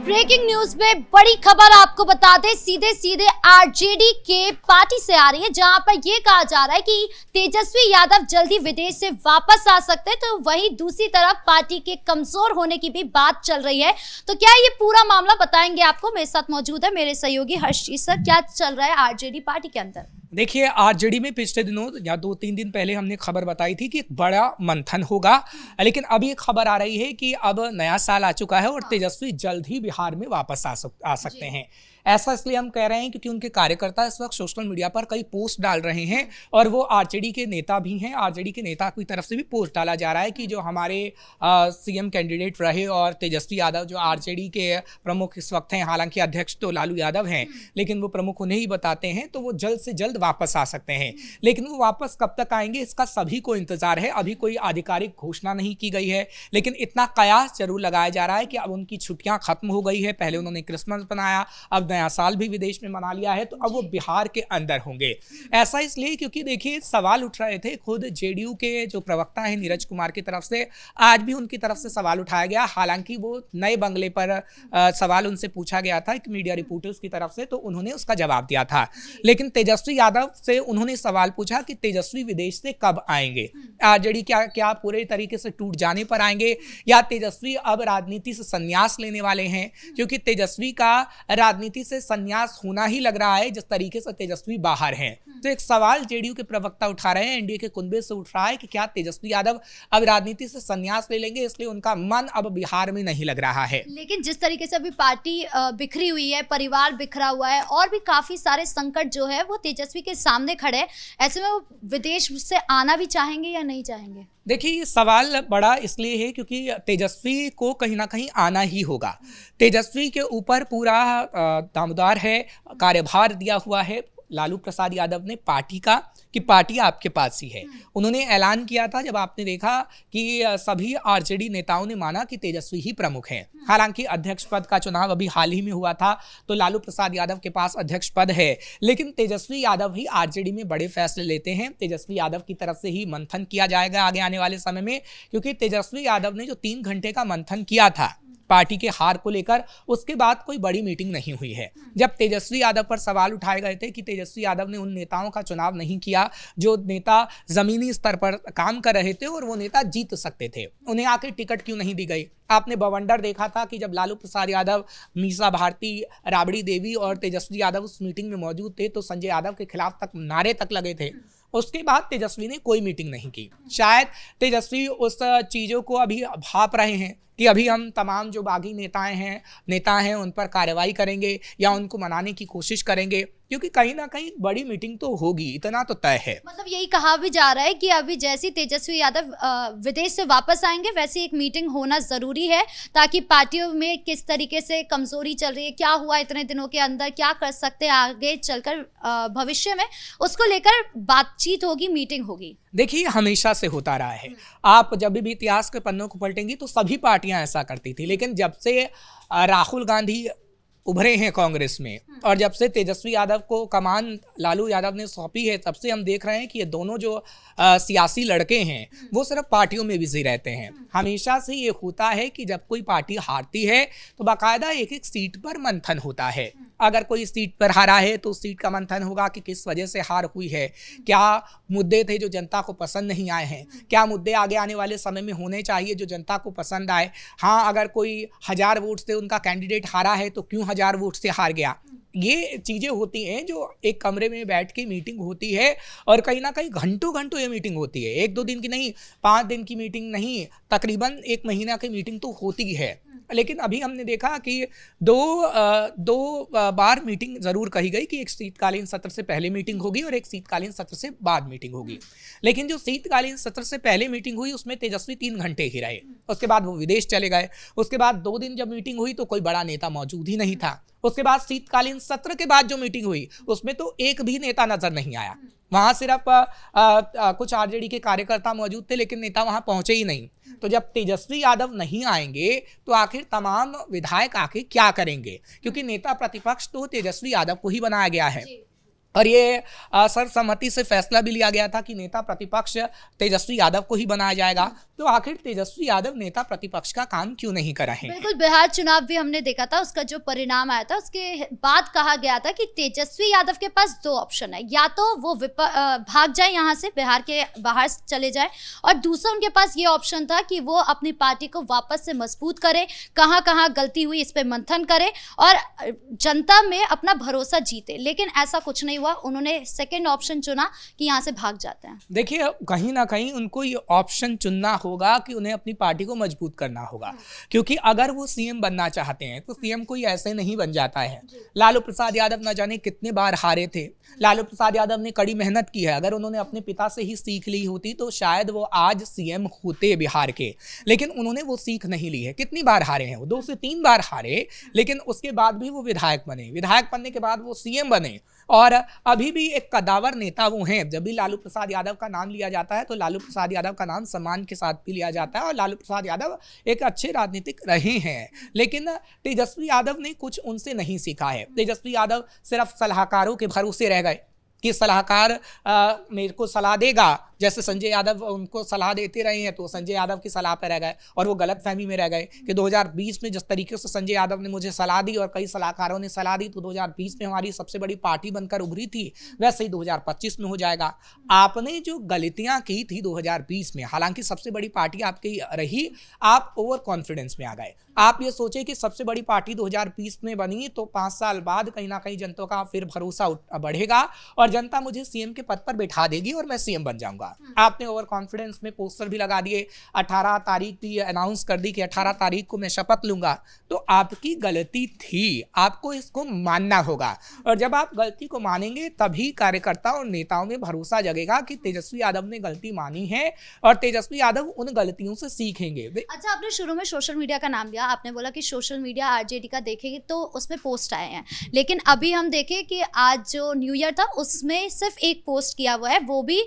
Breaking news में बड़ी खबर आपको बता दें, सीधे सीधे आरजेडी के पार्टी से आ रही है, जहां पर यह कहा जा रहा है कि तेजस्वी यादव जल्दी विदेश से वापस आ सकते हैं। तो वहीं दूसरी तरफ पार्टी के कमजोर होने की भी बात चल रही है। तो क्या ये पूरा मामला बताएंगे आपको। मेरे साथ मौजूद है मेरे सहयोगी हर्षित सर। क्या चल रहा है आरजेडी पार्टी के अंदर? देखिए, आरजेडी में पिछले दिनों या 2-3 दिन पहले हमने खबर बताई थी कि एक बड़ा मंथन होगा, लेकिन अभी एक खबर आ रही है कि अब नया साल आ चुका है और तेजस्वी जल्द ही बिहार में वापस आ सकते हैं। ऐसा इसलिए हम कह रहे हैं क्योंकि उनके कार्यकर्ता इस वक्त सोशल मीडिया पर कई पोस्ट डाल रहे हैं और वो आरजेडी के नेता भी हैं। आरजेडी के नेता की तरफ से भी पोस्ट डाला जा रहा है कि जो हमारे सीएम कैंडिडेट रहे और तेजस्वी यादव जो आरजेडी के प्रमुख इस वक्त हैं, हालांकि अध्यक्ष तो लालू यादव हैं, लेकिन वो प्रमुख उन्हें ही बताते हैं, तो वो जल्द से जल्द वापस आ सकते हैं। लेकिन वो वापस कब तक आएंगे इसका सभी को इंतजार है। अभी कोई आधिकारिक घोषणा नहीं की गई है, लेकिन इतना कयास जरूर लगाया जा रहा है कि अब उनकी छुट्टियां खत्म हो गई है। पहले उन्होंने क्रिसमस मनाया, अब नया साल भी विदेश में मना लिया है, तो अब वो बिहार के अंदर होंगे। ऐसा इसलिए क्योंकि देखिए, सवाल उठ रहे थे खुद जेडीयू के जो प्रवक्ता हैं नीरज कुमार की तरफ से, आज भी उनकी तरफ से सवाल उठाया गया। हालांकि वो नए बंगले पर सवाल उनसे पूछा गया था एक मीडिया रिपोर्टर्स की तरफ से, तो उन्होंने उसका जवाब दिया था। लेकिन तेजस्वी यादव से उन्होंने सवाल पूछा कि तेजस्वी विदेश से कब आएंगे, आरजेडी क्या पूरे तरीके से टूट जाने पर आएंगे, या तेजस्वी अब राजनीति से संन्यास लेने वाले हैं, क्योंकि तेजस्वी का राजनीति से संन्यास होना ही लग रहा है जिस तरीके से तेजस्वी बाहर हैं। तो एक सवाल जेडीयू के प्रवक्ता उठा रहे हैं, एनडीए के कुनबे से उठ रहा है कि क्या तेजस्वी यादव अब राजनीति से संन्यास ले लेंगे, इसलिए उनका मन अब बिहार में नहीं लग रहा है। लेकिन जिस तरीके से अभी पार्टी बिखरी हुई है, परिवार बिखरा हुआ है और भी काफी सारे संकट जो है वो तेजस्वी के सामने खड़े हैं, ऐसे में वो विदेश से आना भी चाहेंगे या नहीं चाहेंगे? देखिए, ये सवाल बड़ा इसलिए है क्योंकि तेजस्वी को कहीं ना कहीं आना ही होगा। तेजस्वी के ऊपर पूरा दामोदार है, कार्यभार दिया हुआ है लालू प्रसाद यादव ने पार्टी का, कि पार्टी आपके पास ही है। उन्होंने ऐलान किया था जब आपने देखा कि सभी आरजेडी नेताओं ने माना कि तेजस्वी ही प्रमुख हैं। हालांकि अध्यक्ष पद का चुनाव अभी हाल ही में हुआ था, तो लालू प्रसाद यादव के पास अध्यक्ष पद है, लेकिन तेजस्वी यादव ही आरजेडी में बड़े फैसले लेते हैं। तेजस्वी यादव की तरफ से ही मंथन किया जाएगा आगे आने वाले समय में, क्योंकि तेजस्वी यादव ने जो 3 घंटे का मंथन किया था पार्टी के हार को लेकर, उसके बाद कोई बड़ी मीटिंग नहीं हुई है। जब तेजस्वी यादव पर सवाल उठाए गए थे कि तेजस्वी यादव ने उन नेताओं का चुनाव नहीं किया जो नेता जमीनी स्तर पर काम कर रहे थे और वो नेता जीत सकते थे, उन्हें आके टिकट क्यों नहीं दी गई? आपने बवंडर देखा था कि जब लालू प्रसाद यादव, मीसा भारती, राबड़ी देवी और तेजस्वी यादव उस मीटिंग में मौजूद थे तो संजय यादव के खिलाफ तक नारे तक लगे थे। उसके बाद तेजस्वी ने कोई मीटिंग नहीं की। शायद तेजस्वी उस चीज़ों को अभी भाप रहे हैं कि अभी हम तमाम जो बागी नेता हैं उन पर कार्रवाई करेंगे या उनको मनाने की कोशिश करेंगे, क्योंकि कहीं ना कहीं बड़ी मीटिंग तो होगी, इतना तो तय है। मतलब यही कहा भी जा रहा है कि अभी जैसे तेजस्वी यादव विदेश से वापस आएंगे वैसे एक मीटिंग होना जरूरी है, ताकि पार्टियों में किस तरीके से कमजोरी चल रही है, क्या हुआ इतने दिनों के अंदर, क्या कर सकते हैं आगे चलकर भविष्य में, उसको लेकर बातचीत होगी, मीटिंग होगी। देखिए, हमेशा से होता रहा है। आप जब भी इतिहास के पन्नों को पलटेंगी तो सभी पार्टियां ऐसा करती थी, लेकिन जब से राहुल गांधी उभरे हैं कांग्रेस में और जब से तेजस्वी यादव को कमान लालू यादव ने सौंपी है, तब से हम देख रहे हैं कि ये दोनों जो सियासी लड़के हैं वो सिर्फ पार्टियों में बिजी रहते हैं। हमेशा से ये होता है कि जब कोई पार्टी हारती है तो बाकायदा एक एक सीट पर मंथन होता है। अगर कोई सीट पर हारा है तो उस सीट का मंथन होगा कि किस वजह से हार हुई है, क्या मुद्दे थे जो जनता को पसंद नहीं आए हैं, क्या मुद्दे आगे आने वाले समय में होने चाहिए जो जनता को पसंद आए। हाँ, अगर कोई 1000 वोट से उनका कैंडिडेट हारा है तो क्यों 1000 वोट से हार गया। ये चीज़ें होती हैं जो एक कमरे में बैठ के मीटिंग होती है और कहीं ना कहीं घंटों घंटों ये मीटिंग होती है। 1-2 दिन की नहीं, 5 दिन की मीटिंग नहीं, तकरीबन 1 महीना की मीटिंग तो होती है। लेकिन अभी हमने देखा कि दो बार मीटिंग जरूर कही गई कि एक शीतकालीन सत्र से पहले मीटिंग होगी और एक शीतकालीन सत्र से बाद मीटिंग होगी। लेकिन जो शीतकालीन सत्र से पहले मीटिंग हुई उसमें तेजस्वी 3 घंटे ही रहे, उसके बाद वो विदेश चले गए। उसके बाद 2 दिन जब मीटिंग हुई तो कोई बड़ा नेता मौजूद ही नहीं था। उसके बाद शीतकालीन सत्र के बाद जो मीटिंग हुई उसमें तो एक भी नेता नजर नहीं आया। वहाँ सिर्फ कुछ आरजेडी के कार्यकर्ता मौजूद थे, लेकिन नेता वहाँ पहुंचे ही नहीं। तो जब तेजस्वी यादव नहीं आएंगे तो आखिर तमाम विधायक आके क्या करेंगे, क्योंकि नेता प्रतिपक्ष तो तेजस्वी यादव को ही बनाया गया है। और ये सर्वसम्मति से फैसला भी लिया गया था कि नेता प्रतिपक्ष तेजस्वी यादव को ही बनाया जाएगा। तो आखिर तेजस्वी यादव नेता प्रतिपक्ष का काम क्यों नहीं कर रहे हैं? बिल्कुल, बिहार चुनाव भी हमने देखा था, उसका जो परिणाम आया था उसके बाद कहा गया था कि तेजस्वी यादव के पास दो ऑप्शन है, या तो वो भाग जाए यहाँ से, बिहार के बाहर चले जाए, और दूसरा उनके पास ये ऑप्शन था कि वो अपनी पार्टी को वापस से मजबूत करे, कहाँ कहाँ गलती हुई इस पर मंथन करे और जनता में अपना भरोसा जीते। लेकिन ऐसा कुछ नहीं हुआ, उन्होंने सेकेंड ऑप्शन चुना कि यहाँ से भाग जाते हैं। देखिए, कहीं ना कहीं उनको ये ऑप्शन चुनना होगा कि उन्हें अपनी पार्टी को मजबूत करना होगा, क्योंकि अगर वो सीएम बनना चाहते हैं तो सीएम कोई ऐसे नहीं बन जाता है। लालू प्रसाद यादव न जाने कितने बार हारे थे। लालू प्रसाद यादव ने कड़ी मेहनत की है, अगर उन्होंने अपने पिता से ही सीख ली होती तो शायद वो आज सीएम होते बिहार के, लेकिन उन्होंने वो सीख नहीं ली है। कितनी बार हारे हैं वो? 2 से 3 बार हारे, लेकिन उसके बाद भी वो विधायक बने, विधायक बनने के बाद वो सीएम बने, और अभी भी एक कदावर नेता वो हैं। जब भी लालू प्रसाद यादव का नाम लिया जाता है तो लालू प्रसाद यादव का नाम सम्मान के साथ भी लिया जाता है, और लालू प्रसाद यादव एक अच्छे राजनीतिक रहे हैं। लेकिन तेजस्वी यादव ने कुछ उनसे नहीं सीखा है। तेजस्वी यादव सिर्फ सलाहकारों के भरोसे रह गए कि सलाहकार मेरे को सलाह देगा, जैसे संजय यादव उनको सलाह देते रहे हैं तो संजय यादव की सलाह पर रह गए, और वो गलतफहमी में रह गए कि 2020 में जिस तरीके से संजय यादव ने मुझे सलाह दी और कई सलाहकारों ने सलाह दी तो 2020 में हमारी सबसे बड़ी पार्टी बनकर उभरी थी, वैसे ही 2025 में हो जाएगा। आपने जो गलतियां की थी 2020 में, हालांकि सबसे बड़ी पार्टी आपकी रही, आप ओवर कॉन्फिडेंस में आ गए। आप ये सोचे कि सबसे बड़ी पार्टी 2020 में बनी तो 5 साल बाद कहीं ना कहीं जनता का फिर भरोसा बढ़ेगा और जनता मुझे सीएम के पद पर बैठा देगी और मैं सीएम बन जाऊंगा। आपने ओवर कॉन्फिडेंस में पोस्टर भी लगा दिए, 18 तारीख भी अनाउंस कर दी कि 18 तारीख को मैं शपथ लूंगा। तो आपकी गलती थी, आपको इसको मानना होगा, और जब आप गलती को मानेंगे तभी कार्यकर्ता और नेताओं में भरोसा जगेगा कि तेजस्वी यादव ने गलती मानी है और तेजस्वी यादव उन गलतियों से सीखेंगे। अच्छा, आपने शुरू में सोशल मीडिया का नाम लिया, आपने बोला कि सोशल मीडिया आरजेडी का देखेगी तो उसमें पोस्ट आए हैं, लेकिन अभी हम देखें कि आज जो न्यू ईयर था उसमें सिर्फ एक पोस्ट किया हुआ है, वो भी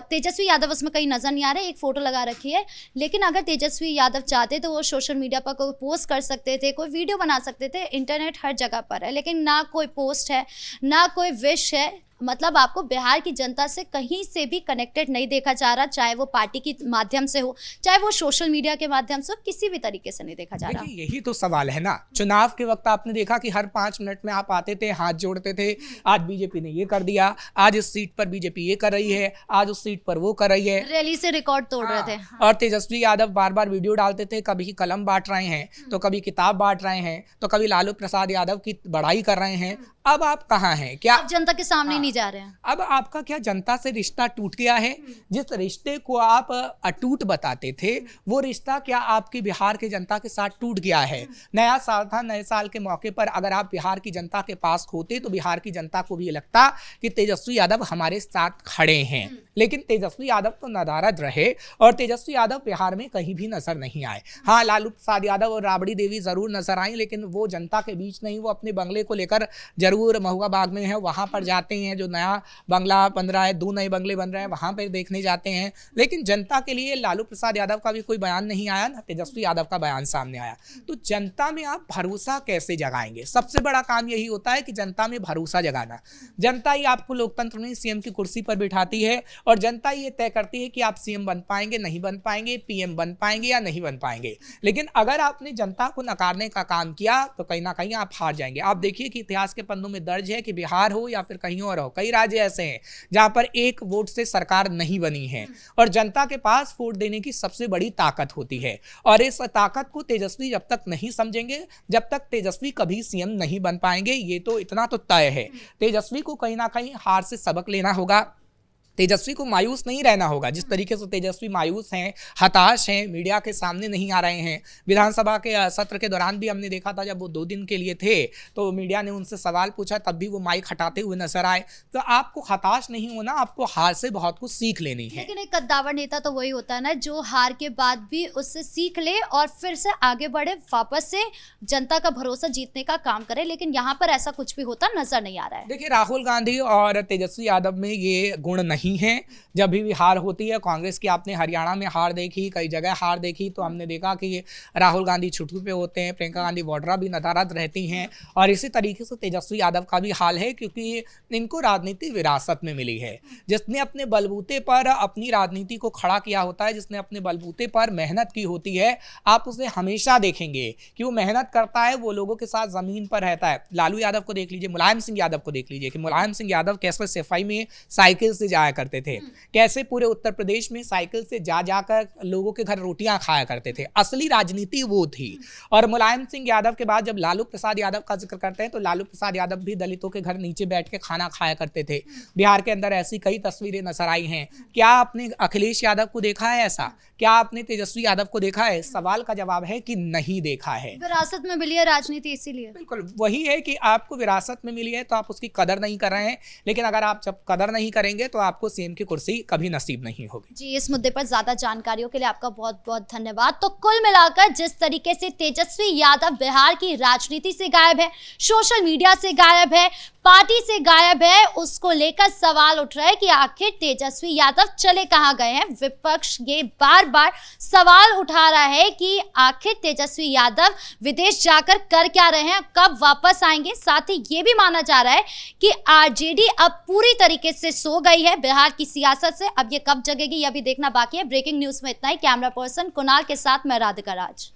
तेजस्वी यादव उसमें कहीं नजर नहीं आ रहे, एक फोटो लगा रखी है। लेकिन अगर तेजस्वी यादव चाहते तो वो सोशल मीडिया पर कोई पोस्ट कर सकते थे, कोई वीडियो बना सकते थे, इंटरनेट हर जगह पर है, लेकिन ना कोई पोस्ट है, ना कोई विश है। मतलब आपको बिहार की जनता से कहीं से भी कनेक्टेड नहीं देखा जा रहा, चाहे वो पार्टी के माध्यम से हो, चाहे वो सोशल मीडिया के माध्यम से हो, किसी भी तरीके से नहीं देखा जा रहा। यही तो सवाल है ना। चुनाव के वक्त आपने देखा कि हर 5 मिनट में आप आते थे, हाथ जोड़ते थे, आज बीजेपी ने ये कर दिया, आज इस सीट पर बीजेपी ये कर रही है, आज उस सीट पर वो कर रही है, रैली से रिकॉर्ड तोड़ रहे थे। और तेजस्वी यादव बार बार वीडियो डालते थे, कभी कलम बांट रहे हैं तो कभी किताब बांट रहे हैं तो कभी लालू प्रसाद यादव की बड़ाई कर रहे हैं। अब आप कहाँ हैं? क्या आप जनता के सामने नहीं जा रहे हैं? अब आपका क्या जनता से रिश्ता टूट गया है? जिस रिश्ते को आप अटूट बताते थे वो रिश्ता क्या आपकी बिहार की जनता के साथ टूट गया है? नया साल था, नए साल के मौके पर अगर आप बिहार की जनता के पास होते तो बिहार की जनता को भी लगता कि तेजस्वी यादव हमारे साथ खड़े हैं, लेकिन तेजस्वी यादव तो नदारद रहे और तेजस्वी यादव बिहार में कहीं भी नजर नहीं आए। हाँ, लालू प्रसाद यादव और राबड़ी देवी जरूर नजर आई, लेकिन वो जनता के बीच नहीं, वो अपने बंगले को लेकर जरूर महुआ बाग में है, वहां पर जाते हैं, जो नया बंगला बन रहा है, 2 नए बंगले बन रहे हैं, वहां पर देखने जाते हैं, लेकिन जनता के लिए लालू प्रसाद यादव का भी कोई बयान नहीं आया, ना तेजस्वी यादव का बयान सामने आया। तो जनता में आप भरोसा कैसे जगाएंगे? सबसे बड़ा काम यही होता है कि जनता में भरोसा जगाना। जनता ही आपको लोकतंत्र में सीएम की कुर्सी पर बिठाती है और जनता ये तय करती है कि आप सीएम बन पाएंगे, नहीं बन पाएंगे, पीएम बन पाएंगे या नहीं बन पाएंगे। लेकिन अगर आपने जनता को नकारने का काम किया तो कहीं ना कहीं आप हार जाएंगे। आप देखिए कि इतिहास के पन्नों में दर्ज है कि बिहार हो या फिर कहीं और हो, कई राज्य ऐसे हैं जहां पर 1 वोट से सरकार नहीं बनी है और जनता के पास वोट देने की सबसे बड़ी ताकत होती है। और इस ताकत को तेजस्वी जब तक नहीं समझेंगे, जब तक तेजस्वी कभी सीएम नहीं बन पाएंगे। ये तो इतना तो तय है। तेजस्वी को कहीं ना कहीं हार से सबक लेना होगा, तेजस्वी को मायूस नहीं रहना होगा। जिस तरीके से तेजस्वी मायूस हैं, हताश हैं, मीडिया के सामने नहीं आ रहे हैं। विधानसभा के सत्र के दौरान भी हमने देखा था, जब वो 2 दिन के लिए थे तो मीडिया ने उनसे सवाल पूछा, तब भी वो माइक हटाते हुए नजर आए। तो आपको हताश नहीं होना, आपको हार से बहुत कुछ सीख लेनी है। लेकिन एक कद्दावर नेता तो वही होता है ना, जो हार के बाद भी उससे सीख ले और फिर से आगे बढ़े, वापस से जनता का भरोसा जीतने का काम करे। लेकिन यहाँ पर ऐसा कुछ भी होता नजर नहीं आ रहा है। देखिए, राहुल गांधी और तेजस्वी यादव में ये गुण नहीं रही हैं। जब भी हार होती है कांग्रेस की, आपने हरियाणा में हार देखी, कई जगह हार देखी, तो हमने देखा कि राहुल गांधी छुट्टी पे होते हैं, प्रियंका गांधी वाड्रा भी नदारद रहती हैं। और इसी तरीके से तेजस्वी यादव का भी हाल है, क्योंकि इनको राजनीति विरासत में मिली है। जिसने अपने बलबूते पर अपनी राजनीति को खड़ा किया होता है, जिसने अपने बलबूते पर मेहनत की होती है, आप उसे हमेशा देखेंगे कि वो मेहनत करता है, वो लोगों के साथ जमीन पर रहता है। लालू यादव को देख लीजिए, मुलायम सिंह यादव को देख लीजिए कि मुलायम सिंह यादव कैसे सफाई में साइकिल से जाया करते थे, कैसे पूरे उत्तर प्रदेश में साइकिल से जा जाकर लोगों के घर रोटियां खाया करते थे। असली राजनीति वो थी। और मुलायम सिंह यादव के बाद जब लालू प्रसाद यादव का जिक्र करते हैं, तो लालू प्रसाद यादव भी दलितों के घर नीचे बैठ के खाना खाया करते थे। बिहार के अंदर ऐसी कई तस्वीरें नजर आई हैं। क्या आपने अखिलेश यादव को देखा है ऐसा? क्या आपने तेजस्वी यादव को देखा है? सवाल का जवाब है कि नहीं देखा है। विरासत में मिली है राजनीति, इसीलिए बिल्कुल वही है कि आपको विरासत में मिली है तो आप उसकी कदर नहीं कर रहे हैं। लेकिन अगर आप जब कदर नहीं करेंगे तो आपको सीएम की कुर्सी कभी नसीब नहीं होगी। जी, इस मुद्दे पर ज्यादा जानकारियों के लिए आपका बहुत बहुत धन्यवाद। तो कुल मिलाकर जिस तरीके से तेजस्वी यादव बिहार की राजनीति से गायब है, सोशल मीडिया से गायब है, पार्टी से गायब है, उसको लेकर सवाल उठ रहा है कि आखिर तेजस्वी यादव चले कहां गए हैं। विपक्ष ये बार बार सवाल उठा रहा है कि आखिर तेजस्वी यादव विदेश जाकर कर क्या रहे हैं, कब वापस आएंगे। साथ ही ये भी माना जा रहा है कि आरजेडी अब पूरी तरीके से सो गई है बिहार की सियासत से। अब ये कब जगेगी, यह भी देखना बाकी है। ब्रेकिंग न्यूज में इतना ही। कैमरा पर्सन कुणाल के साथ मैं राधिका राज।